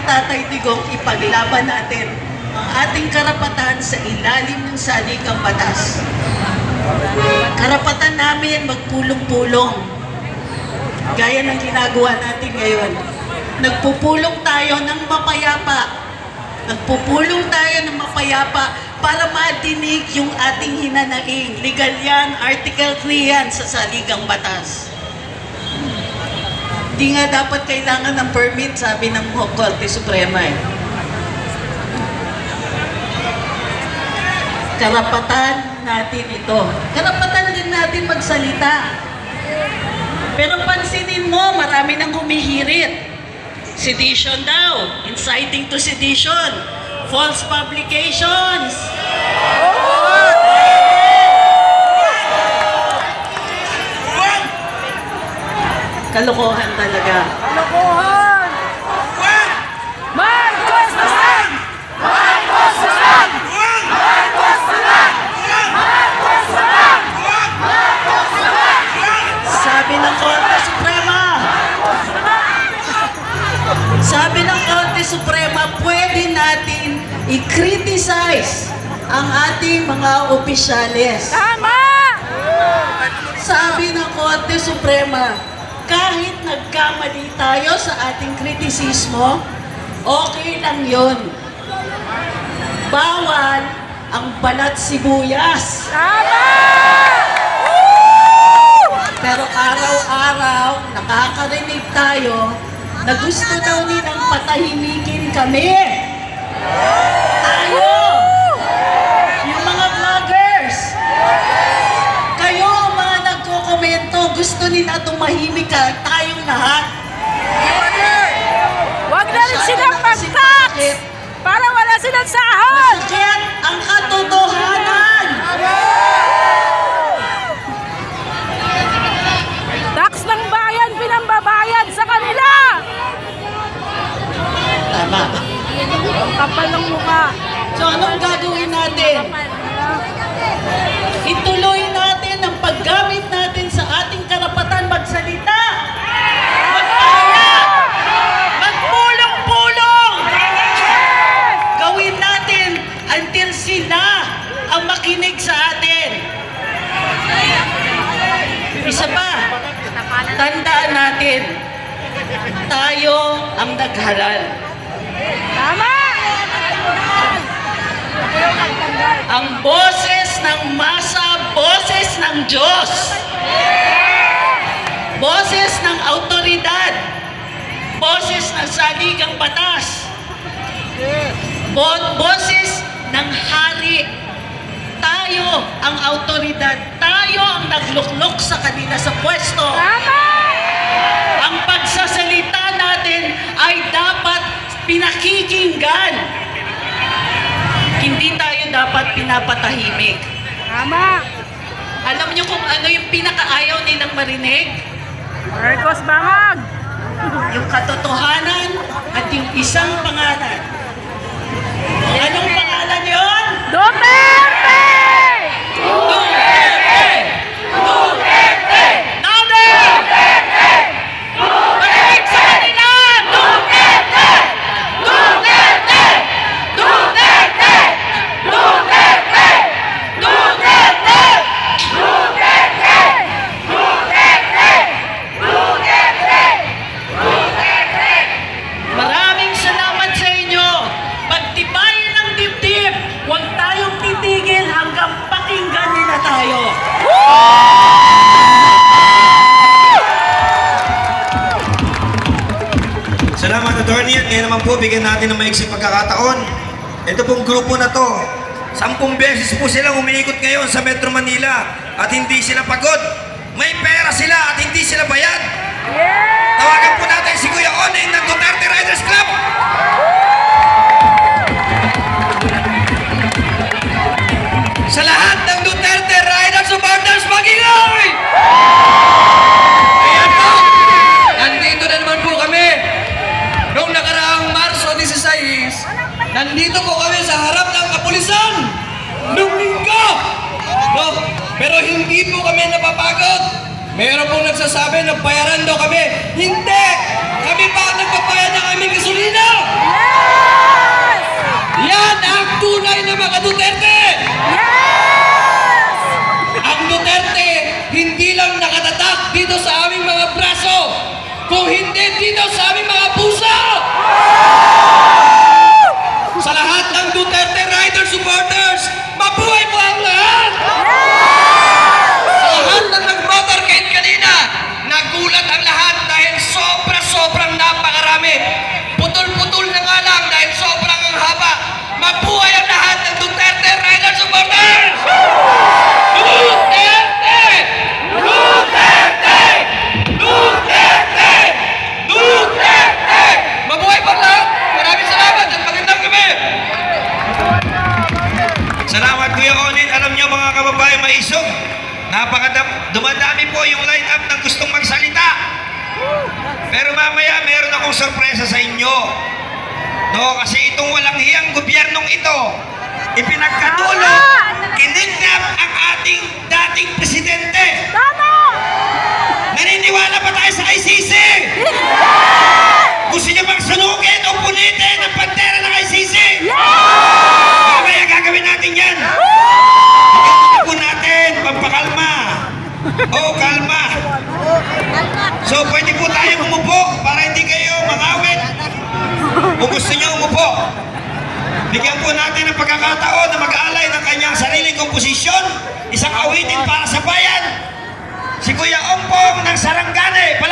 Tatay Digong, ipaglaban natin ang ating karapatan sa ilalim ng saligang batas. Karapatan namin magpulong-pulong, gaya ng ginagawa natin ngayon. Nagpupulong tayo ng mapayapa. Nagpupulong tayo ng mapayapa para madinig yung ating hinanaing. Legal yan, Article 3 yan sa saligang batas. Di nga dapat kailangan ng permit, sabi ng Korte Suprema eh. Karapatan natin ito. Karapatan din natin magsalita. Pero pansinin mo, marami nang humihirit. Sedition daw, inciting to sedition, false publications. Kalokohan talaga. Kalokohan! Marcos na lang! Marcos na lang! Marcos na lang! Marcos na lang! Marcos na lang! Sabi ng Korte Suprema, pwede natin i-criticize ang ating mga opisyales. Tama! Sabi ng Korte Suprema, kahit nagkamali tayo sa ating kritisismo, okay lang yon. Bawal ang balat sibuyas. Tama! Pero araw-araw, nakakarinig tayo na gusto daw nilang patahimikin kami. Tayo! Yung mga vloggers! Kayo, mga nagko-komento, gusto nila tumahimik ka, tayong lahat. Huwag na rin silang mag-tax! Para wala silang sahod! Masakit ang katotohanan! Tax ng bayan, pinambabayad sa kanila! Tama. Ang kapal ng mukha. So anong gagawin natin? Ituloy natin ang paggamit natin sa ating karapatan magsalita. Magpahaya. Magpulong-pulong. Gawin natin until sila ang makinig sa atin. Isa pa, tandaan natin, tayo ang naghalal. Tama! Ang boses ng masa, boses ng Diyos. Boses ng autoridad. Boses ng saligang batas. Boses ng hari. Tayo ang autoridad. Tayo ang nagluklok sa kanila sa pwesto. Tama! Ang pagsasalita natin ay dapat pinakikinggan. Hindi tayo dapat pinapatahimik. Tama! Alam niyo kung ano yung pinakaayaw nilang marinig? Marcos bangag! Yung katotohanan at yung isang pangalan. Anong pangalan yun? Duterte! Duterte! Duterte! Louder! Duterte! Marinig sa kanila! Duterte! Duterte! Duterte! Duterte! Duterte! Duterte! Duterte! Maraming salamat sa inyo. Pagtibayin ng dibdib. Huwag tayong titigil hanggang pakinggan nila tayo. Salamat, Attorney. At ngayon naman po, bigyan natin ng maiksing pagkakataon. Ito pong grupo na to, 10 beses po silang umiikot ngayon sa Metro Manila at hindi sila pagod. May pera sila at hindi sila bayad. Tawagan po natin si Kuya Oneng ng Duterte Riders Club. Sa lahat ng Duterte Riders supporters, mag-ingay! Ayan po, nandito na naman po kami. Noong nakaraang Marso 16, nandito po kami sa harap ng kapulisan. Noong linggo. No, pero hindi po kami napapagod. Meron pong nagsasabi na bayaran daw kami. Hindi! Kami pa ang nagbabayad ng aming gasolina! nyo sa aming mga puso! Sa lahat ng Duterte Rider supporters, mabuhay po ang lahat! Sa lahat ng nag-motorcade kanina, nagulat ang lahat dahil sobrang napakarami. Putol-putol na nga lang dahil sobrang ang haba. Mabuhay ang lahat ng Duterte Rider supporters! Duterte! Duterte! Duterte! Duterte! Mabuhay pa lahat! Maraming salamat at magandang gabi! Salamat Kuya Onin. Alam niyo mga kababayan maisog, dumadami po yung line-up ng gustong magsalita. Pero mamaya meron akong sorpresa sa inyo. No, kasi itong walang hiyang gobyernong ito, ipinagkatulo, kinidnap ang ating dating presidente. Naniniwala ba tayo sa ICC? Gusto niyo bang sunugin o punitin ang bandera ng ICC? Mamaya gagawin natin yan. Ito po natin, pampakalma. Oo, kalma. So, pwede po tayong umupo para hindi kayo mangawit. Kung gusto niyo umupo, bigyan po natin ng pagkakataon na mag-aalay ng kanyang sariling komposisyon, isang awitin para sa bayan. Si Kuya Ompong ng Sarangani.